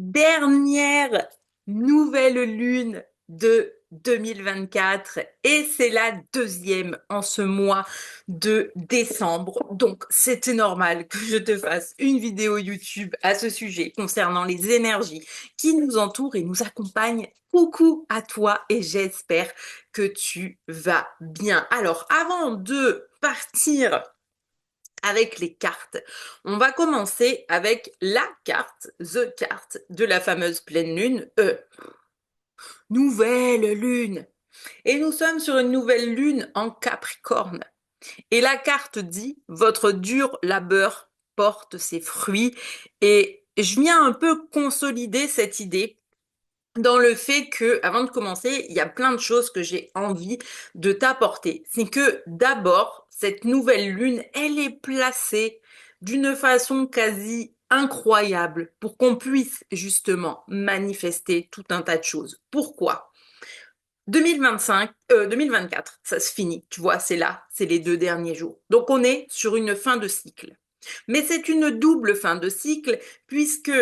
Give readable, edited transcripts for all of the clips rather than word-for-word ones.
Dernière nouvelle lune de 2024 et c'est la deuxième en ce mois de décembre. Donc, c'était normal que je te fasse une vidéo YouTube à ce sujet concernant les énergies qui nous entourent et nous accompagnent. Coucou à toi et j'espère que tu vas bien. Alors, avant de partir avec les cartes. On va commencer avec la carte, the carte de la fameuse pleine lune, nouvelle lune. Et nous sommes sur une nouvelle lune en Capricorne. Et la carte dit, votre dur labeur porte ses fruits. Et je viens un peu consolider cette idée dans le fait que, avant de commencer, il y a plein de choses que j'ai envie de t'apporter. C'est que d'abord, cette nouvelle lune, elle est placée d'une façon quasi incroyable pour qu'on puisse justement manifester tout un tas de choses. Pourquoi? 2024, ça se finit, tu vois, c'est là, c'est les 2 derniers jours. Donc on est sur une fin de cycle. Mais c'est une double fin de cycle puisque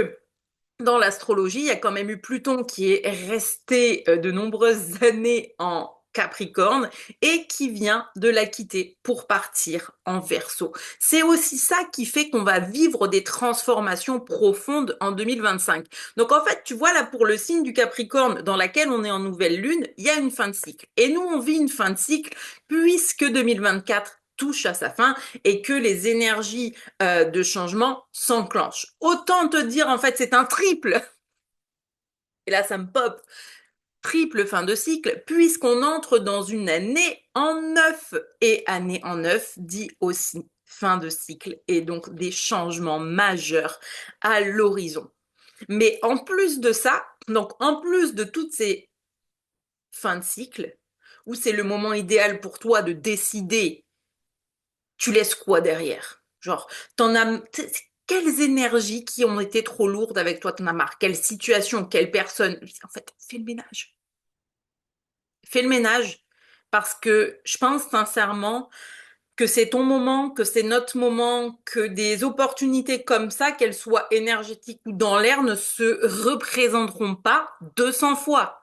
dans l'astrologie, il y a quand même eu Pluton qui est resté de nombreuses années en Capricorne et qui vient de la quitter pour partir en Verseau. C'est aussi ça qui fait qu'on va vivre des transformations profondes en 2025. Donc en fait, tu vois là pour le signe du Capricorne dans laquelle on est en nouvelle lune, il y a une fin de cycle. Et nous, on vit une fin de cycle puisque 2024 touche à sa fin et que les énergies de changement s'enclenchent. Autant te dire, en fait, c'est un triple. Et là, ça me pop. Triple fin de cycle, puisqu'on entre dans une année en neuf. Et année en neuf dit aussi fin de cycle et donc des changements majeurs à l'horizon. Mais en plus de ça, donc en plus de toutes ces fins de cycle, où c'est le moment idéal pour toi de décider tu laisses quoi derrière? Genre, t'en as, quelles énergies qui ont été trop lourdes avec toi, t'en as marre? Quelle situation, quelle personne? En fait, fais le ménage. Fais le ménage parce que je pense sincèrement que c'est ton moment, que c'est notre moment, que des opportunités comme ça, qu'elles soient énergétiques ou dans l'air, ne se représenteront pas 200 fois.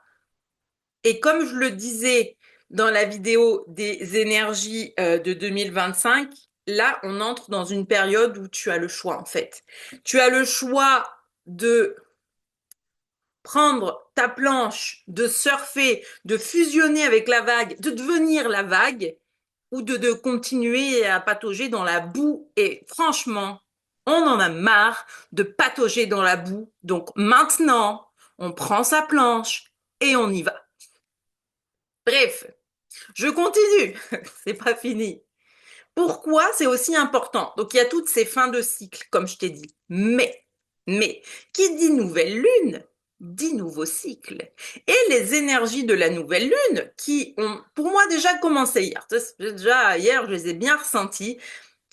Et comme je le disais dans la vidéo des énergies de 2025, là, on entre dans une période où tu as le choix, en fait. Tu as le choix de prendre ta planche, de surfer, de fusionner avec la vague, de devenir la vague, ou de continuer à patauger dans la boue. Et franchement, on en a marre de patauger dans la boue. Donc maintenant, on prend sa planche et on y va. Bref, je continue, c'est pas fini. Pourquoi c'est aussi important? Donc il y a toutes ces fins de cycle, comme je t'ai dit. Mais, qui dit nouvelle lune, dit nouveau cycle. Et les énergies de la nouvelle lune, qui ont, pour moi, déjà commencé hier. Déjà, hier, je les ai bien ressenties.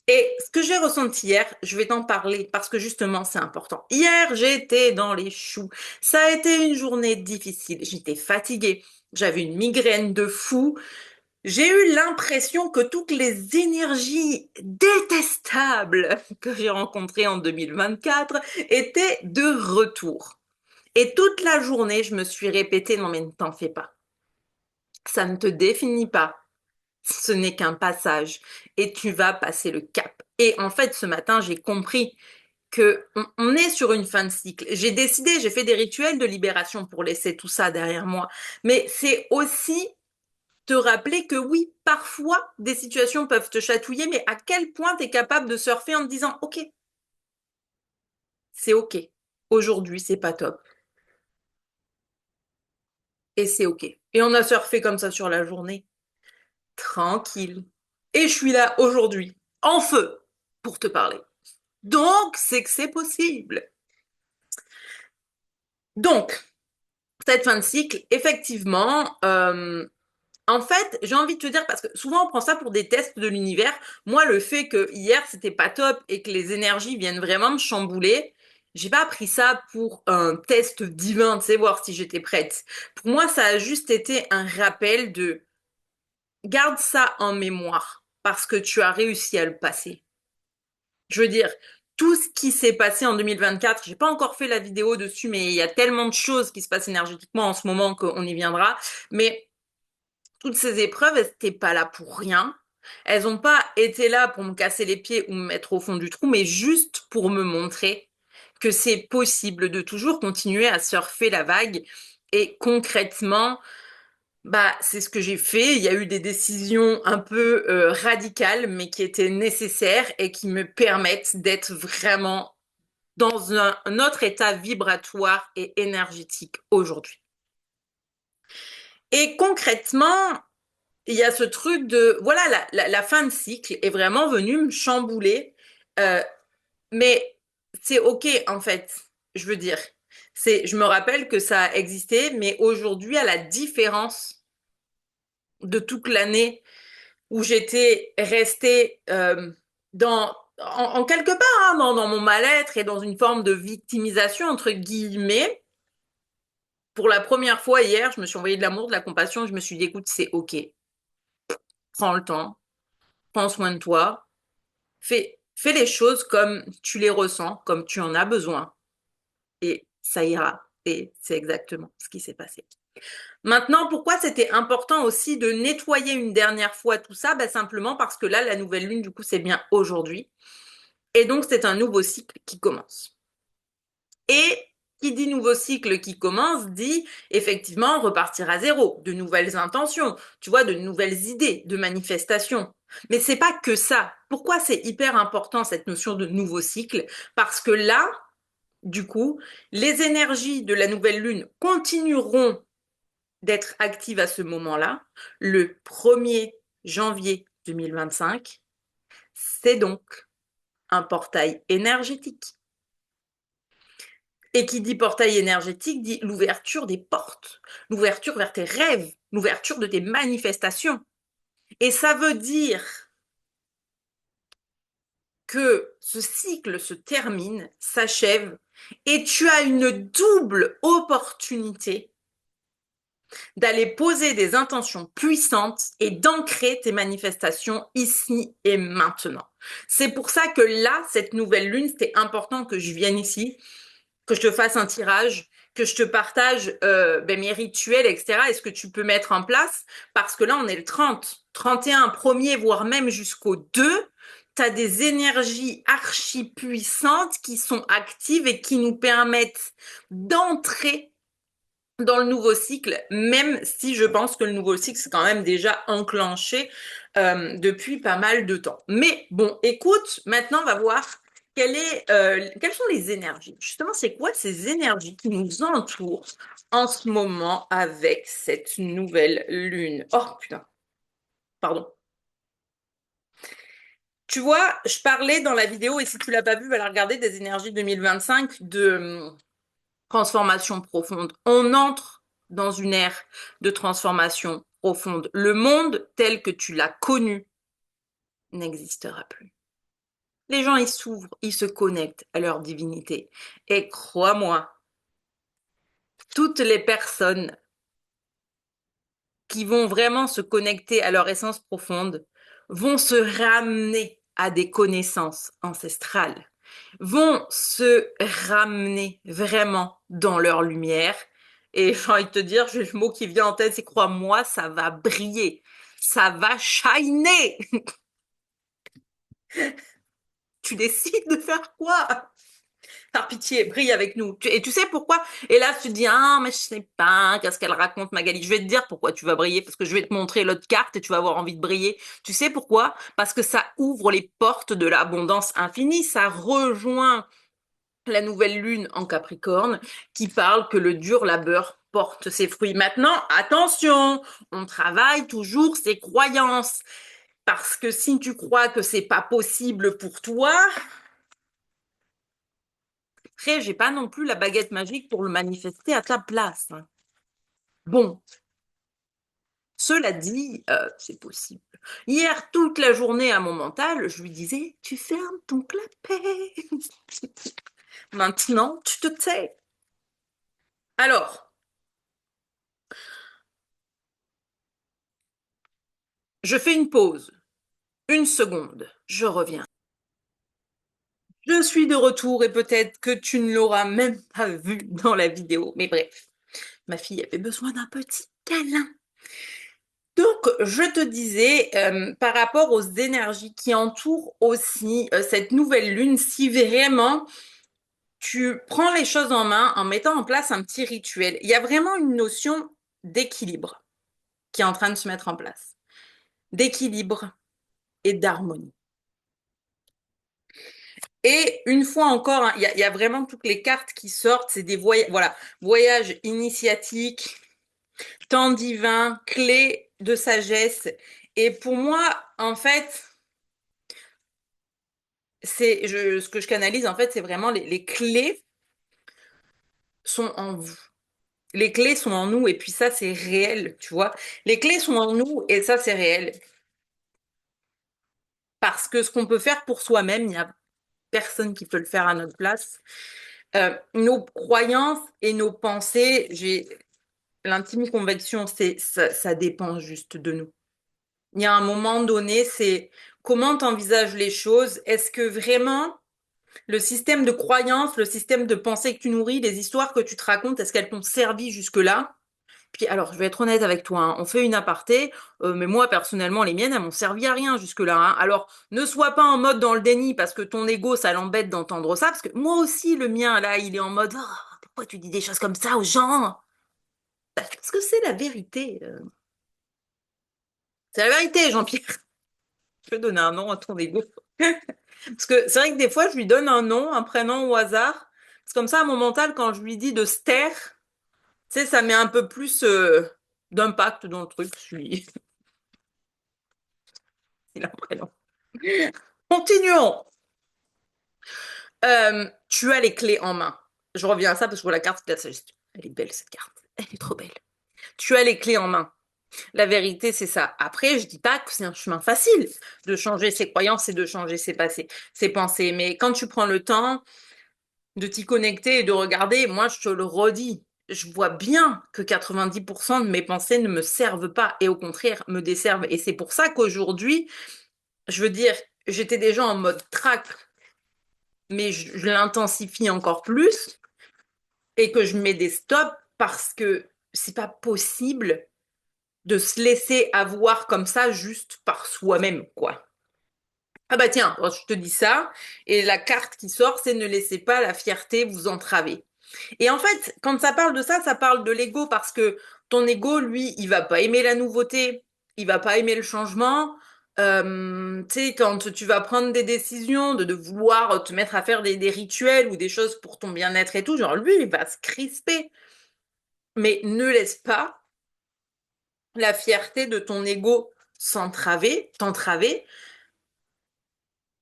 Et ce que j'ai ressenti hier, je vais t'en parler parce que justement, c'est important. Hier, j'étais dans les choux. Ça a été une journée difficile. J'étais fatiguée. J'avais une migraine de fou. J'ai eu l'impression que toutes les énergies détestables que j'ai rencontrées en 2024 étaient de retour. Et toute la journée, je me suis répété, non mais ne t'en fais pas. Ça ne te définit pas. Ce n'est qu'un passage et tu vas passer le cap. Et en fait, ce matin, j'ai compris que on est sur une fin de cycle. J'ai décidé, j'ai fait des rituels de libération pour laisser tout ça derrière moi. Mais c'est aussi te rappeler que oui, parfois, des situations peuvent te chatouiller, mais à quel point tu es capable de surfer en te disant, OK, c'est OK. Aujourd'hui, c'est pas top. Et c'est OK. Et on a surfé comme ça sur la journée. Tranquille. Et je suis là aujourd'hui, en feu, pour te parler. Donc, c'est que c'est possible. Donc, cette fin de cycle, effectivement, en fait, j'ai envie de te dire, parce que souvent on prend ça pour des tests de l'univers. Moi, le fait que hier c'était pas top et que les énergies viennent vraiment me chambouler, j'ai pas pris ça pour un test divin, tu sais, voir si j'étais prête. Pour moi, ça a juste été un rappel de garde ça en mémoire parce que tu as réussi à le passer. Je veux dire, tout ce qui s'est passé en 2024. J'ai pas encore fait la vidéo dessus, mais il y a tellement de choses qui se passent énergétiquement en ce moment qu'on y viendra. Mais toutes ces épreuves, elles n'étaient pas là pour rien. Elles n'ont pas été là pour me casser les pieds ou me mettre au fond du trou, mais juste pour me montrer que c'est possible de toujours continuer à surfer la vague. Et concrètement, bah, c'est ce que j'ai fait. Il y a eu des décisions un peu radicales, mais qui étaient nécessaires et qui me permettent d'être vraiment dans un autre état vibratoire et énergétique aujourd'hui. Et concrètement, il y a ce truc de, voilà, la fin de cycle est vraiment venue me chambouler. Euh, mais c'est OK, en fait, je veux dire. Je me rappelle que ça a existé, mais aujourd'hui, à la différence de toute l'année où j'étais restée en quelque part, hein, dans mon mal-être et dans une forme de victimisation, entre guillemets, pour la première fois hier, je me suis envoyé de l'amour, de la compassion, je me suis dit, écoute, c'est OK, prends le temps, prends soin de toi, fais les choses comme tu les ressens, comme tu en as besoin, et ça ira. Et c'est exactement ce qui s'est passé. Maintenant, pourquoi c'était important aussi de nettoyer une dernière fois tout ça? Ben, simplement parce que là, la nouvelle lune, du coup, c'est bien aujourd'hui. Et donc, c'est un nouveau cycle qui commence. Et qui dit nouveau cycle qui commence, dit effectivement repartir à zéro, de nouvelles intentions, tu vois, de nouvelles idées, de manifestations. Mais c'est pas que ça. Pourquoi c'est hyper important cette notion de nouveau cycle? Parce que là, du coup, les énergies de la nouvelle lune continueront d'être actives à ce moment-là, le 1er janvier 2025. C'est donc un portail énergétique. Et qui dit portail énergétique dit l'ouverture des portes, l'ouverture vers tes rêves, l'ouverture de tes manifestations. Et ça veut dire que ce cycle se termine, s'achève, et tu as une double opportunité d'aller poser des intentions puissantes et d'ancrer tes manifestations ici et maintenant. C'est pour ça que là, cette nouvelle lune, c'était important que je vienne ici, que je te fasse un tirage, que je te partage mes rituels, etc. Et ce que tu peux mettre en place, parce que là, on est le 30, 31, 1er, voire même jusqu'au 2. Tu as des énergies archi puissantes qui sont actives et qui nous permettent d'entrer dans le nouveau cycle, même si je pense que le nouveau cycle c'est quand même déjà enclenché depuis pas mal de temps. Mais bon, écoute, maintenant on va voir quelles sont les énergies. Justement, c'est quoi ces énergies qui nous entourent en ce moment avec cette nouvelle lune? Oh putain, pardon. Tu vois, je parlais dans la vidéo, et si tu l'as pas vu, va la regarder, des énergies 2025 de transformation profonde. On entre dans une ère de transformation profonde. Le monde tel que tu l'as connu n'existera plus. Les gens, ils s'ouvrent, ils se connectent à leur divinité. Et crois-moi, toutes les personnes qui vont vraiment se connecter à leur essence profonde vont se ramener à des connaissances ancestrales, vont se ramener vraiment dans leur lumière. Et j'ai envie de te dire, j'ai le mot qui vient en tête, c'est crois-moi, ça va briller, ça va shiner. Tu décides de faire quoi? Par pitié, brille avec nous. Et tu sais pourquoi? Et là, tu te dis, ah, mais je sais pas, qu'est-ce qu'elle raconte, Magali? Je vais te dire pourquoi tu vas briller, parce que je vais te montrer l'autre carte et tu vas avoir envie de briller. Tu sais pourquoi? Parce que ça ouvre les portes de l'abondance infinie, ça rejoint la nouvelle lune en Capricorne qui parle que le dur labeur porte ses fruits. Maintenant, attention, on travaille toujours ses croyances. Parce que si tu crois que c'est pas possible pour toi, après, j'ai pas non plus la baguette magique pour le manifester à ta place, hein. Bon, cela dit, c'est possible. Hier, toute la journée à mon mental, je lui disais, tu fermes ton clapet. Maintenant, tu te tais. Alors, je fais une pause. Une seconde, je reviens. Je suis de retour et peut-être que tu ne l'auras même pas vu dans la vidéo. Mais bref, ma fille avait besoin d'un petit câlin. Donc, je te disais, par rapport aux énergies qui entourent aussi cette nouvelle lune, si vraiment tu prends les choses en main en mettant en place un petit rituel, il y a vraiment une notion d'équilibre qui est en train de se mettre en place. D'équilibre et d'harmonie. Et une fois encore, hein, il y a vraiment toutes les cartes qui sortent, c'est des voyages, voilà, voyages initiatiques, temps divin, clés de sagesse. Et pour moi, en fait, ce que je canalise, en fait, c'est vraiment les clés sont en vous. Les clés sont en nous et puis ça, c'est réel, tu vois. Les clés sont en nous et ça, c'est réel. Parce que ce qu'on peut faire pour soi-même, il n'y a personne qui peut le faire à notre place. Nos croyances et nos pensées, j'ai l'intime conviction, c'est ça dépend juste de nous. Il y a un moment donné, c'est comment tu envisages les choses. Est-ce que vraiment le système de croyance, le système de pensée que tu nourris, les histoires que tu te racontes, est-ce qu'elles t'ont servi jusque-là? Puis alors, je vais être honnête avec toi, hein, on fait une aparté, mais moi personnellement, les miennes, elles m'ont servi à rien jusque-là, hein. Alors, ne sois pas en mode dans le déni parce que ton ego, ça l'embête d'entendre ça, parce que moi aussi, le mien, là, il est en mode, oh, pourquoi tu dis des choses comme ça aux gens? Parce que c'est la vérité. C'est la vérité, Jean-Pierre. Je peux donner un nom à ton ego. Parce que c'est vrai que des fois, je lui donne un nom, un prénom au hasard. C'est comme ça, à mon mental, quand je lui dis de se taire, tu sais, ça met un peu plus d'impact dans le truc. Je lui... Il a un prénom. Continuons. Tu as les clés en main. Je reviens à ça parce que la carte de la sagesse. Elle est belle, cette carte. Elle est trop belle. Tu as les clés en main. La vérité, c'est ça. Après, je dis pas que c'est un chemin facile de changer ses croyances et de changer ses passés, ses pensées. Mais quand tu prends le temps de t'y connecter et de regarder, moi, je te le redis. Je vois bien que 90% de mes pensées ne me servent pas et au contraire me desservent. Et c'est pour ça qu'aujourd'hui, je veux dire, j'étais déjà en mode track, mais je l'intensifie encore plus et que je mets des stops parce que c'est pas possible de se laisser avoir comme ça juste par soi-même, quoi. Ah bah tiens, je te dis ça, et la carte qui sort, c'est ne laissez pas la fierté vous entraver. Et en fait, quand ça parle de ça parle de l'ego parce que ton ego, lui, il va pas aimer la nouveauté, il va pas aimer le changement. Tu sais, quand tu vas prendre des décisions, de vouloir te mettre à faire des rituels ou des choses pour ton bien-être et tout, genre lui, il va se crisper. Mais ne laisse pas la fierté de ton ego t'entraver,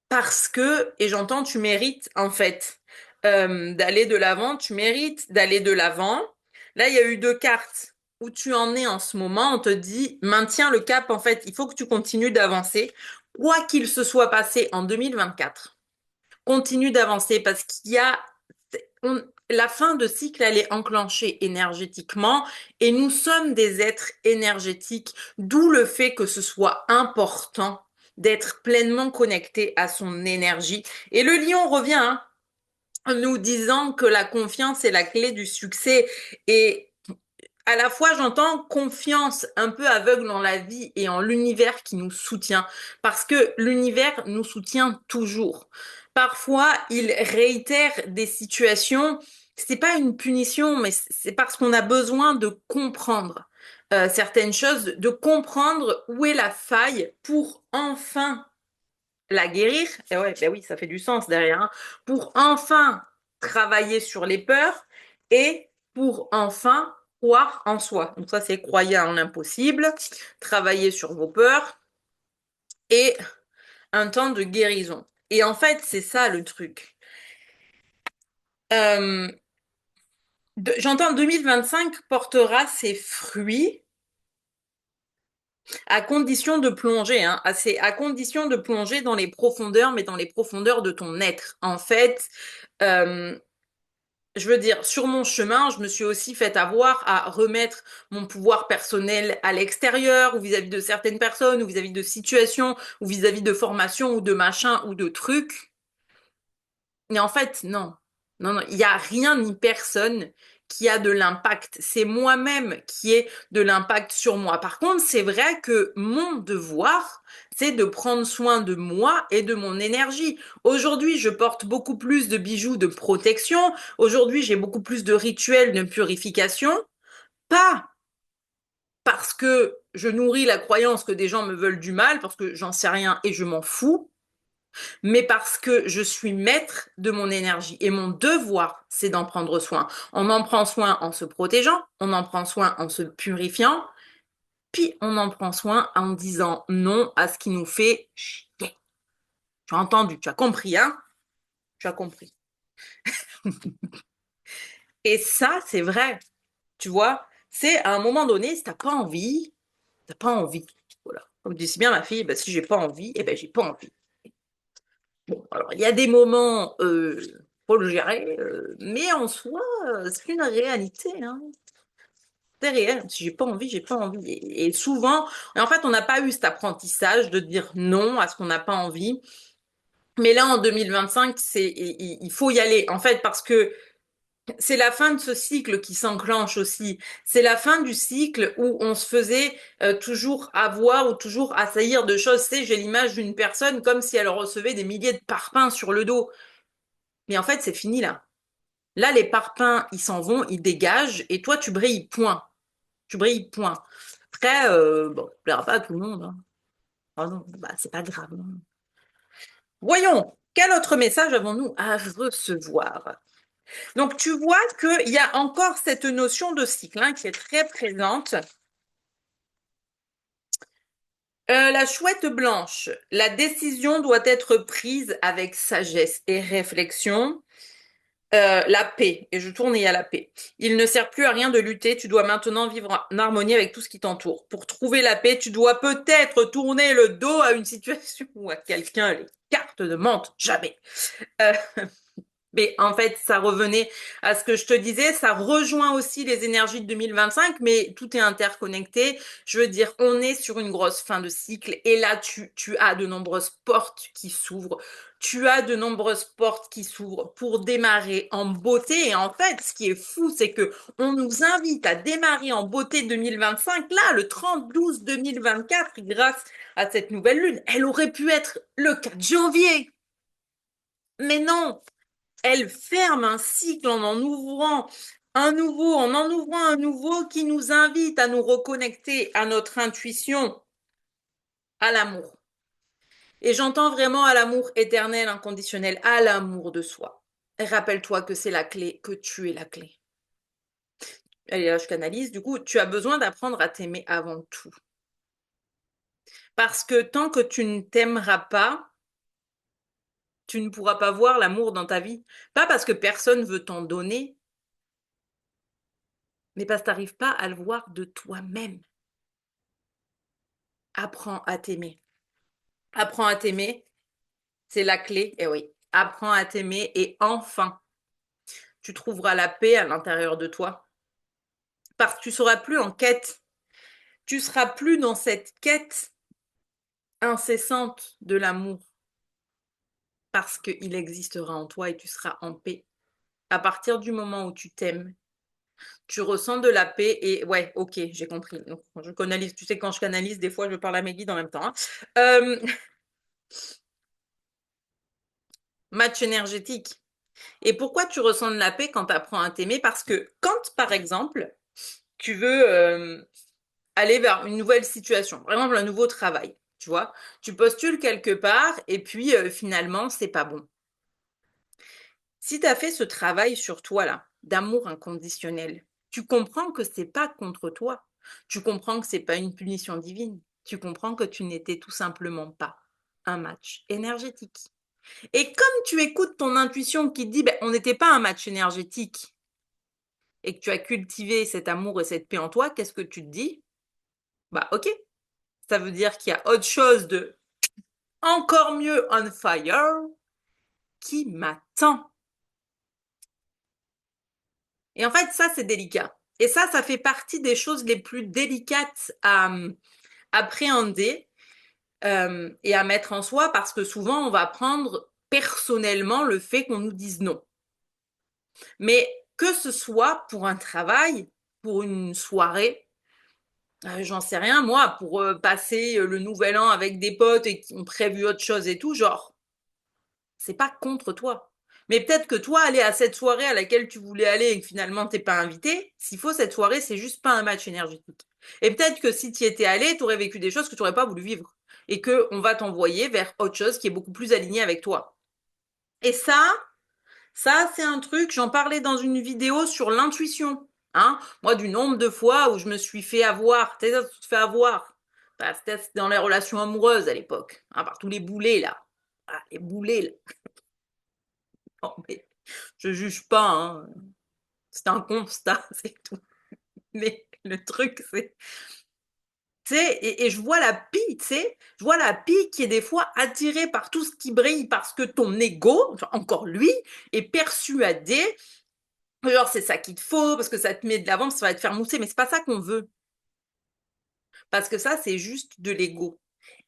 parce que, et j'entends, tu mérites en fait d'aller de l'avant, tu mérites d'aller de l'avant. Là, il y a eu deux cartes où tu en es en ce moment. On te dit, maintiens le cap, en fait, il faut que tu continues d'avancer, quoi qu'il se soit passé en 2024. Continue d'avancer parce qu'il y a la fin de cycle, elle est enclenchée énergétiquement et nous sommes des êtres énergétiques, d'où le fait que ce soit important d'être pleinement connecté à son énergie. Et le lion revient, hein, en nous disant que la confiance est la clé du succès. Et à la fois, j'entends confiance un peu aveugle en la vie et en l'univers qui nous soutient, parce que l'univers nous soutient toujours. Parfois, il réitère des situations, c'est pas une punition, mais c'est parce qu'on a besoin de comprendre certaines choses, de comprendre où est la faille pour enfin la guérir. Et ouais, ben oui, ça fait du sens derrière, hein, pour enfin travailler sur les peurs et pour enfin croire en soi. Donc ça, c'est croyez en l'impossible, travailler sur vos peurs et un temps de guérison. Et en fait, c'est ça le truc. Euh, J'entends 2025 portera ses fruits à condition de plonger, hein, à condition de plonger dans les profondeurs, mais dans les profondeurs de ton être. En fait, euh, je veux dire, sur mon chemin, je me suis aussi fait avoir à remettre mon pouvoir personnel à l'extérieur, ou vis-à-vis de certaines personnes, ou vis-à-vis de situations, ou vis-à-vis de formations, ou de machins, ou de trucs. Et en fait, non. Non, non, il n'y a rien ni personne qui a de l'impact. C'est moi-même qui ai de l'impact sur moi. Par contre, c'est vrai que mon devoir, c'est de prendre soin de moi et de mon énergie. Aujourd'hui, je porte beaucoup plus de bijoux de protection. Aujourd'hui, j'ai beaucoup plus de rituels de purification. Pas parce que je nourris la croyance que des gens me veulent du mal, parce que j'en sais rien et je m'en fous, mais parce que je suis maître de mon énergie et mon devoir, c'est d'en prendre soin. On en prend soin en se protégeant, on en prend soin en se purifiant, puis on en prend soin en disant non à ce qui nous fait chier. Tu as entendu, tu as compris, hein? Tu as compris. Et ça, c'est vrai, tu vois, c'est à un moment donné, si t'as pas envie, t'as pas envie. Voilà. Comme dit si bien ma fille, bah, si j'ai pas envie, eh ben j'ai pas envie. Bon, alors il y a des moments, faut le gérer, mais en soi, c'est une réalité, hein. C'est réel. Si j'ai pas envie, j'ai pas envie. Et souvent, en fait, on n'a pas eu cet apprentissage de dire non à ce qu'on n'a pas envie. Mais là, en 2025, il faut y aller. En fait, parce que c'est la fin de ce cycle qui s'enclenche aussi. C'est la fin du cycle où on se faisait toujours avoir ou toujours assaillir de choses. Tu sais, j'ai l'image d'une personne comme si elle recevait des milliers de parpaings sur le dos. Mais en fait, c'est fini là. Là, les parpaings, ils s'en vont, ils dégagent, et toi, tu brilles, point. Tu brilles, point. Après, bon, ça plaira pas à tout le monde, hein. Oh non, bah, c'est pas grave, non. Voyons, quel autre message avons-nous à recevoir? Donc, tu vois qu'il y a encore cette notion de cycle, hein, qui est très présente. La chouette blanche, la décision doit être prise avec sagesse et réflexion. La paix, et je tourne et il y a la paix. Il ne sert plus à rien de lutter, tu dois maintenant vivre en harmonie avec tout ce qui t'entoure. Pour trouver la paix, tu dois peut-être tourner le dos à une situation ou à quelqu'un. Les cartes ne mentent jamais. Euh, mais en fait, ça revenait à ce que je te disais, ça rejoint aussi les énergies de 2025, mais tout est interconnecté. Je veux dire, on est sur une grosse fin de cycle et là, tu as de nombreuses portes qui s'ouvrent. Tu as de nombreuses portes qui s'ouvrent pour démarrer en beauté. Et en fait, ce qui est fou, c'est que on nous invite à démarrer en beauté 2025, là, le 30/12/2024, grâce à cette nouvelle lune. Elle aurait pu être le 4 janvier. Mais non, elle ferme un cycle en ouvrant un nouveau, en ouvrant un nouveau qui nous invite à nous reconnecter à notre intuition, à l'amour. Et j'entends vraiment à l'amour éternel, inconditionnel, à l'amour de soi. Et rappelle-toi que c'est la clé, que tu es la clé. Allez, là, je canalise. Du coup, tu as besoin d'apprendre à t'aimer avant tout. Parce que tant que tu ne t'aimeras pas, tu ne pourras pas voir l'amour dans ta vie. Pas parce que personne veut t'en donner, mais parce que tu n'arrives pas à le voir de toi-même. Apprends à t'aimer. Apprends à t'aimer, c'est la clé. Et oui, apprends à t'aimer et enfin, tu trouveras la paix à l'intérieur de toi. Parce que tu seras plus en quête. Tu seras plus dans cette quête incessante de l'amour. Parce qu'il existera en toi et tu seras en paix. À partir du moment où tu t'aimes, tu ressens de la paix et ouais, ok, j'ai compris. Donc, je canalise, tu sais, quand je canalise, des fois, je parle à mes guides en même temps, hein. Match énergétique. Et pourquoi tu ressens de la paix quand tu apprends à t'aimer? Parce que quand, par exemple, tu veux aller vers une nouvelle situation, par exemple un nouveau travail, tu vois, tu postules quelque part et puis finalement, c'est pas bon. Si tu as fait ce travail sur toi là, d'amour inconditionnel, tu comprends que c'est pas contre toi. Tu comprends que c'est pas une punition divine. Tu comprends que tu n'étais tout simplement pas un match énergétique. Et comme tu écoutes ton intuition qui te dit ben, on n'était pas un match énergétique et que tu as cultivé cet amour et cette paix en toi, qu'est-ce que tu te dis? Bah ok, ça veut dire qu'il y a autre chose de encore mieux on fire qui m'attend. Et en fait, ça, c'est délicat. Et ça fait partie des choses les plus délicates à appréhender et à mettre en soi parce que souvent, on va prendre personnellement le fait qu'on nous dise non. Mais que ce soit pour un travail, pour une soirée, j'en sais rien, moi, pour passer le nouvel an avec des potes et qui ont prévu autre chose et tout, genre, c'est pas contre toi. Mais peut-être que toi, aller à cette soirée à laquelle tu voulais aller et que finalement t'es pas invité, s'il faut, cette soirée, c'est juste pas un match énergétique. Et peut-être que si tu y étais allé, tu aurais vécu des choses que tu n'aurais pas voulu vivre. Et que on va t'envoyer vers autre chose qui est beaucoup plus aligné avec toi. Et ça, c'est un truc, j'en parlais dans une vidéo sur l'intuition. Hein. Moi, du nombre de fois où je me suis fait avoir, tu te fais avoir. Bah, c'était dans les relations amoureuses à l'époque, hein, par tous les boulets là. Ah, les boulets là. Non, mais je juge pas, hein. C'est un constat, c'est tout. Mais le truc, c'est, tu sais, et je vois la pie, tu sais, je vois la pie qui est des fois attirée par tout ce qui brille parce que ton ego, enfin, encore lui, est persuadé, genre c'est ça qu'il te faut, parce que ça te met de l'avant, ça va te faire mousser, mais c'est pas ça qu'on veut. Parce que ça, c'est juste de l'ego.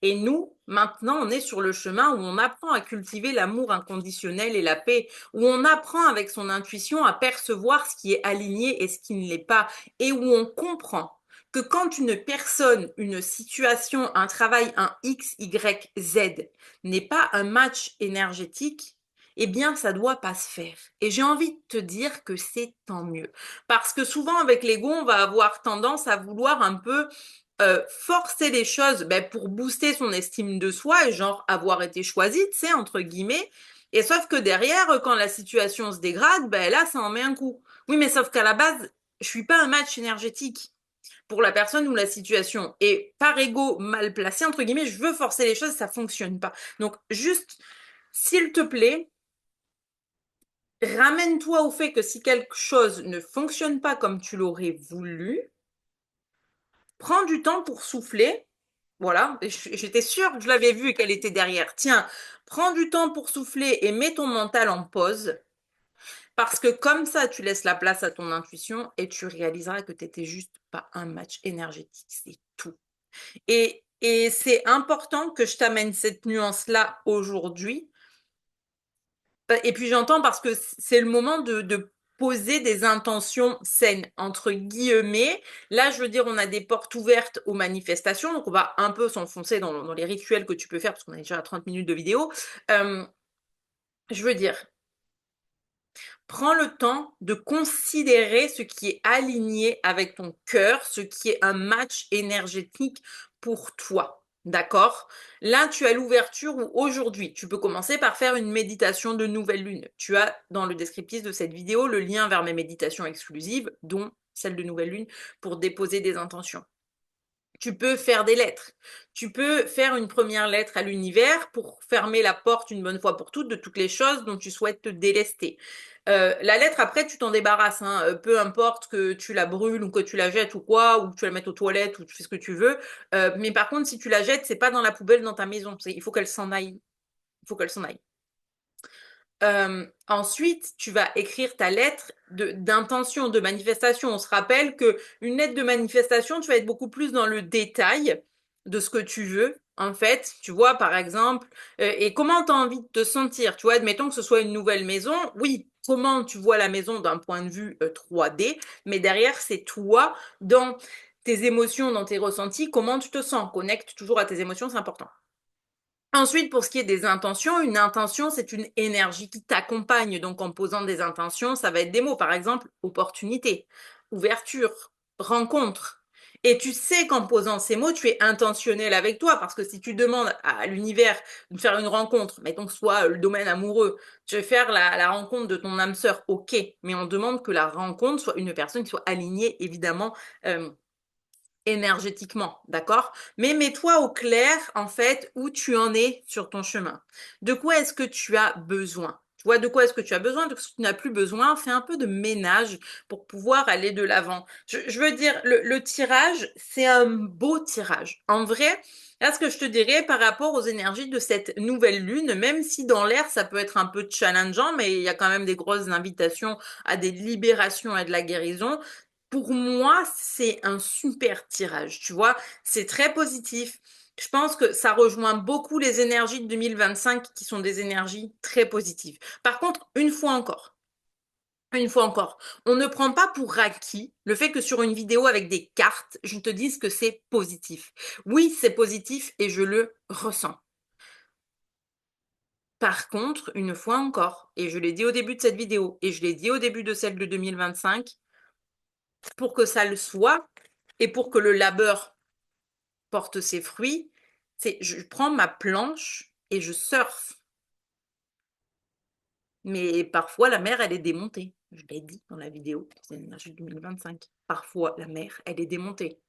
Et nous, maintenant, on est sur le chemin où on apprend à cultiver l'amour inconditionnel et la paix, où on apprend avec son intuition à percevoir ce qui est aligné et ce qui ne l'est pas, et où on comprend que quand une personne, une situation, un travail, un X, Y, Z n'est pas un match énergétique, eh bien, ça doit pas se faire. Et j'ai envie de te dire que c'est tant mieux. Parce que souvent, avec l'ego, on va avoir tendance à vouloir un peu forcer les choses ben, pour booster son estime de soi et genre avoir été choisi, tu sais, entre guillemets. Et sauf que derrière, quand la situation se dégrade, ben là, ça en met un coup. Oui, mais sauf qu'à la base, je suis pas un match énergétique pour la personne ou la situation. Et par ego mal placé, entre guillemets, je veux forcer les choses, ça fonctionne pas. Donc, juste, s'il te plaît, ramène-toi au fait que si quelque chose ne fonctionne pas comme tu l'aurais voulu, prends du temps pour souffler. Voilà, j'étais sûre que je l'avais vue et qu'elle était derrière. Tiens, prends du temps pour souffler et mets ton mental en pause. Parce que comme ça, tu laisses la place à ton intuition et tu réaliseras que tu n'étais juste pas un match énergétique. C'est tout. Et c'est important que je t'amène cette nuance-là aujourd'hui. Et puis j'entends parce que c'est le moment de poser des intentions saines, entre guillemets. Là, je veux dire, on a des portes ouvertes aux manifestations, donc on va un peu s'enfoncer dans les rituels que tu peux faire, parce qu'on est déjà à 30 minutes de vidéo. Je veux dire, prends le temps de considérer ce qui est aligné avec ton cœur, ce qui est un match énergétique pour toi. D'accord? Là, tu as l'ouverture où aujourd'hui, tu peux commencer par faire une méditation de nouvelle lune. Tu as dans le descriptif de cette vidéo le lien vers mes méditations exclusives, dont celle de nouvelle lune, pour déposer des intentions. Tu peux faire des lettres. Tu peux faire une première lettre à l'univers pour fermer la porte une bonne fois pour toutes de toutes les choses dont tu souhaites te délester. La lettre, après, tu t'en débarrasses. Hein. Peu importe que tu la brûles ou que tu la jettes ou quoi, ou que tu la mettes aux toilettes ou tu fais ce que tu veux. Mais par contre, si tu la jettes, c'est pas dans la poubelle dans ta maison. Il faut qu'elle s'en aille. Il faut qu'elle s'en aille. Ensuite, tu vas écrire ta lettre d'intention, de manifestation. On se rappelle que une lettre de manifestation, tu vas être beaucoup plus dans le détail de ce que tu veux. En fait, tu vois, par exemple, et comment tu as envie de te sentir. Tu vois, admettons que ce soit une nouvelle maison. Oui, comment tu vois la maison d'un point de vue 3D, mais derrière, c'est toi, dans tes émotions, dans tes ressentis, comment tu te sens. Connecte toujours à tes émotions, c'est important. Ensuite, pour ce qui est des intentions, une intention, c'est une énergie qui t'accompagne. Donc, en posant des intentions, ça va être des mots. Par exemple, opportunité, ouverture, rencontre. Et tu sais qu'en posant ces mots, tu es intentionnel avec toi. Parce que si tu demandes à l'univers de faire une rencontre, mettons que ce soit le domaine amoureux, tu veux faire la rencontre de ton âme sœur, ok. Mais on demande que la rencontre soit une personne qui soit alignée, évidemment, énergétiquement, d'accord? Mais mets-toi au clair, en fait, où tu en es sur ton chemin. De quoi est-ce que tu as besoin? Tu vois, de quoi est-ce que tu as besoin? De ce que tu n'as plus besoin, fais un peu de ménage pour pouvoir aller de l'avant. Je veux dire, le tirage, c'est un beau tirage. En vrai, là, ce que je te dirais par rapport aux énergies de cette nouvelle lune, même si dans l'air, ça peut être un peu challengeant, mais il y a quand même des grosses invitations à des libérations et de la guérison. Pour moi, c'est un super tirage, tu vois, c'est très positif. Je pense que ça rejoint beaucoup les énergies de 2025 qui sont des énergies très positives. Par contre, une fois encore, on ne prend pas pour acquis le fait que sur une vidéo avec des cartes, je te dise que c'est positif. Oui, c'est positif et je le ressens. Par contre, une fois encore, et je l'ai dit au début de cette vidéo, et je l'ai dit au début de celle de 2025, pour que ça le soit, et pour que le labeur porte ses fruits, c'est je prends ma planche et je surfe. Mais parfois, la mer, elle est démontée. Je l'ai dit dans la vidéo, c'est l'énergie 2025. Parfois, la mer, elle est démontée.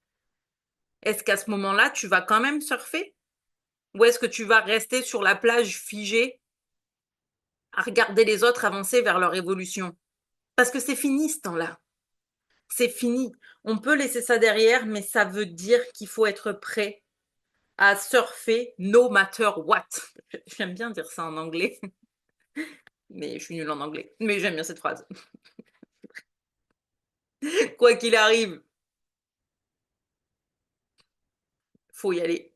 Est-ce qu'à ce moment-là, tu vas quand même surfer? Ou est-ce que tu vas rester sur la plage figée à regarder les autres avancer vers leur évolution? Parce que c'est fini ce temps-là. C'est fini. On peut laisser ça derrière, mais ça veut dire qu'il faut être prêt à surfer no matter what. J'aime bien dire ça en anglais, mais je suis nulle en anglais. Mais j'aime bien cette phrase. Quoi qu'il arrive, faut y aller.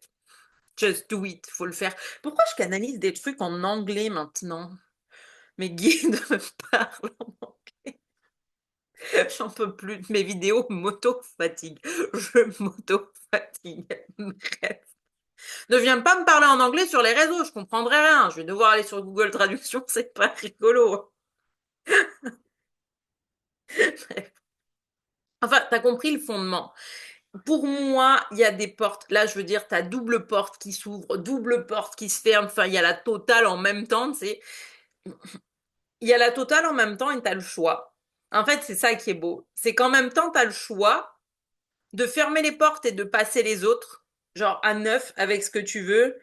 Just do it, faut le faire. Pourquoi je canalise des trucs en anglais maintenant? Mes guides me parlent en anglais. J'en peux plus. Mes vidéos m'auto-fatiguent. Je m'auto-fatigue. Bref. Ne viens pas me parler en anglais sur les réseaux, je comprendrai rien. Je vais devoir aller sur Google Traduction, c'est pas rigolo. Bref. Enfin, t'as compris le fondement. Pour moi, il y a des portes. Là, je veux dire, t'as double porte qui s'ouvre, double porte qui se ferme. Enfin, il y a la totale en même temps. Il y a la totale en même temps et t'as le choix. En fait, c'est ça qui est beau. C'est qu'en même temps, t'as le choix de fermer les portes et de passer les autres, genre à neuf avec ce que tu veux,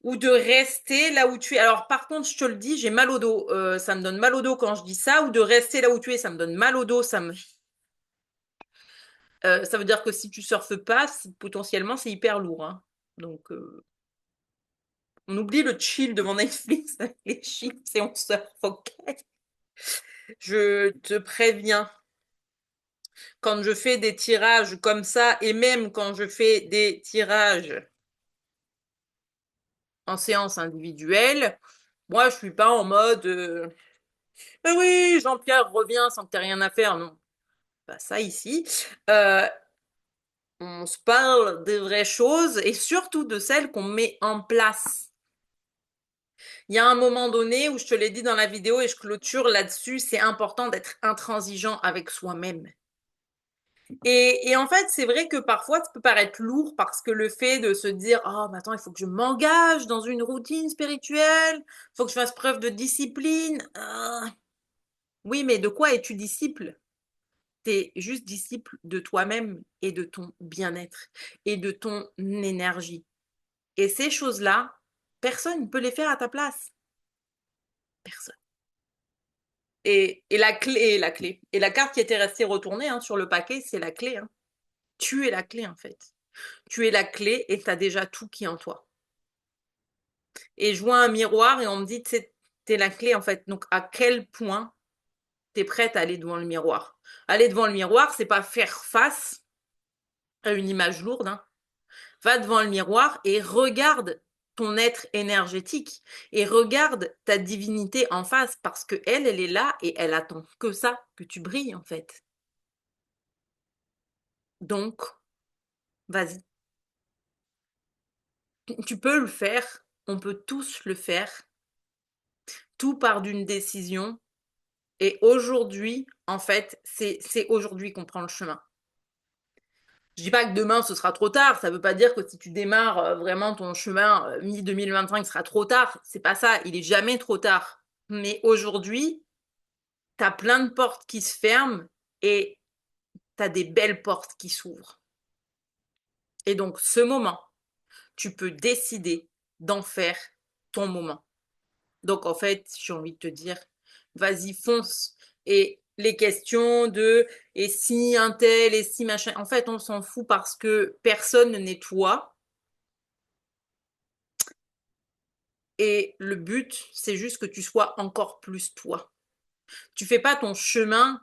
ou de rester là où tu es. Alors, par contre, je te le dis, j'ai mal au dos. Ça me donne mal au dos quand je dis ça, ou de rester là où tu es, ça me donne mal au dos. Ça veut dire que si tu surfes pas, potentiellement, c'est hyper lourd, hein. Donc, on oublie le chill devant Netflix avec les chips et on surfe, ok? Je te préviens, quand je fais des tirages comme ça, et même quand je fais des tirages en séance individuelle, moi, je suis pas en mode mais oui, Jean-Pierre revient sans que tu aies rien à faire. Non, pas ça ici. Euh, on se parle des vraies choses et surtout de celles qu'on met en place. Il y a un moment donné où je te l'ai dit dans la vidéo et je clôture là-dessus, c'est important d'être intransigeant avec soi-même. Et en fait, c'est vrai que parfois, ça peut paraître lourd parce que le fait de se dire, oh, mais attends, il faut que je m'engage dans une routine spirituelle, il faut que je fasse preuve de discipline. Ah. Oui, mais de quoi es-tu disciple? T'es juste disciple de toi-même et de ton bien-être et de ton énergie. Et ces choses-là, personne ne peut les faire à ta place. Personne. Et et la carte qui était restée retournée hein, sur le paquet, c'est la clé. Hein. Tu es la clé en fait. Tu es la clé et tu as déjà tout qui est en toi. Et je vois un miroir et on me dit, t'es la clé en fait. Donc à quel point t'es prête à aller devant le miroir? Aller devant le miroir, c'est pas faire face à une image lourde. Hein. Va devant le miroir et regarde ton être énergétique et regarde ta divinité en face parce que elle est là et elle attend que ça, que tu brilles en fait. Donc, vas-y. Tu peux le faire. On peut tous le faire. Tout part d'une décision. Et aujourd'hui, en fait, c'est aujourd'hui qu'on prend le chemin. Je dis pas que demain ce sera trop tard, ça veut pas dire que si tu démarres vraiment ton chemin mi-2025, il sera trop tard. C'est pas ça, il est jamais trop tard. Mais aujourd'hui, t'as plein de portes qui se ferment et t'as des belles portes qui s'ouvrent. Et donc, ce moment, tu peux décider d'en faire ton moment. Donc, en fait, j'ai envie de te dire, vas-y, fonce. Et les questions de et si un tel, et si machin, en fait, on s'en fout parce que personne n'est toi. Et le but, c'est juste que tu sois encore plus toi. Tu fais pas ton chemin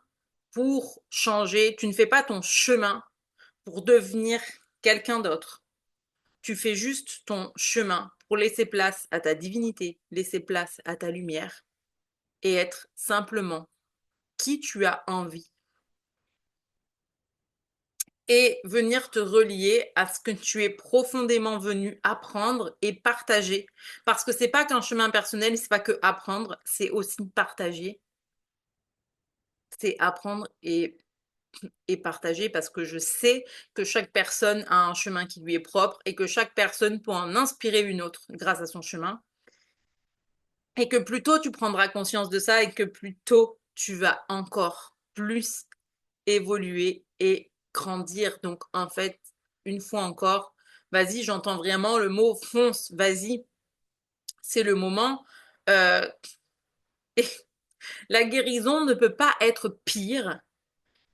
pour changer, tu ne fais pas ton chemin pour devenir quelqu'un d'autre. Tu fais juste ton chemin pour laisser place à ta divinité, laisser place à ta lumière et être simplement qui tu as envie et venir te relier à ce que tu es profondément venu apprendre et partager. Parce que c'est pas qu'un chemin personnel, c'est pas que apprendre, c'est aussi partager. C'est apprendre et partager parce que je sais que chaque personne a un chemin qui lui est propre et que chaque personne peut en inspirer une autre grâce à son chemin. Et que plus tôt tu prendras conscience de ça et que plus tôt tu vas encore plus évoluer et grandir. Donc en fait, une fois encore, vas-y, j'entends vraiment le mot fonce, vas-y, c'est le moment. Euh, et la guérison ne peut pas être pire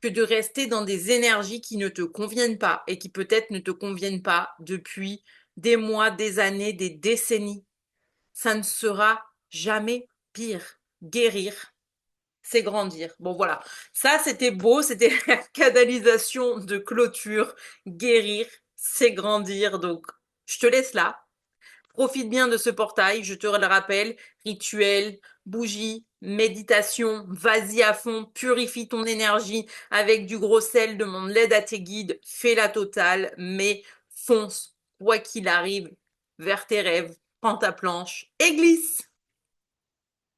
que de rester dans des énergies qui ne te conviennent pas et qui peut-être ne te conviennent pas depuis des mois, des années, des décennies. Ça ne sera jamais pire. Guérir, c'est grandir. Bon voilà, ça c'était beau, c'était la canalisation de clôture. Guérir, c'est grandir. Donc je te laisse là. Profite bien de ce portail, je te le rappelle, rituel, bougie, méditation, vas-y à fond, purifie ton énergie avec du gros sel, demande l'aide à tes guides, fais la totale, mais fonce, quoi qu'il arrive, vers tes rêves, prends ta planche et glisse.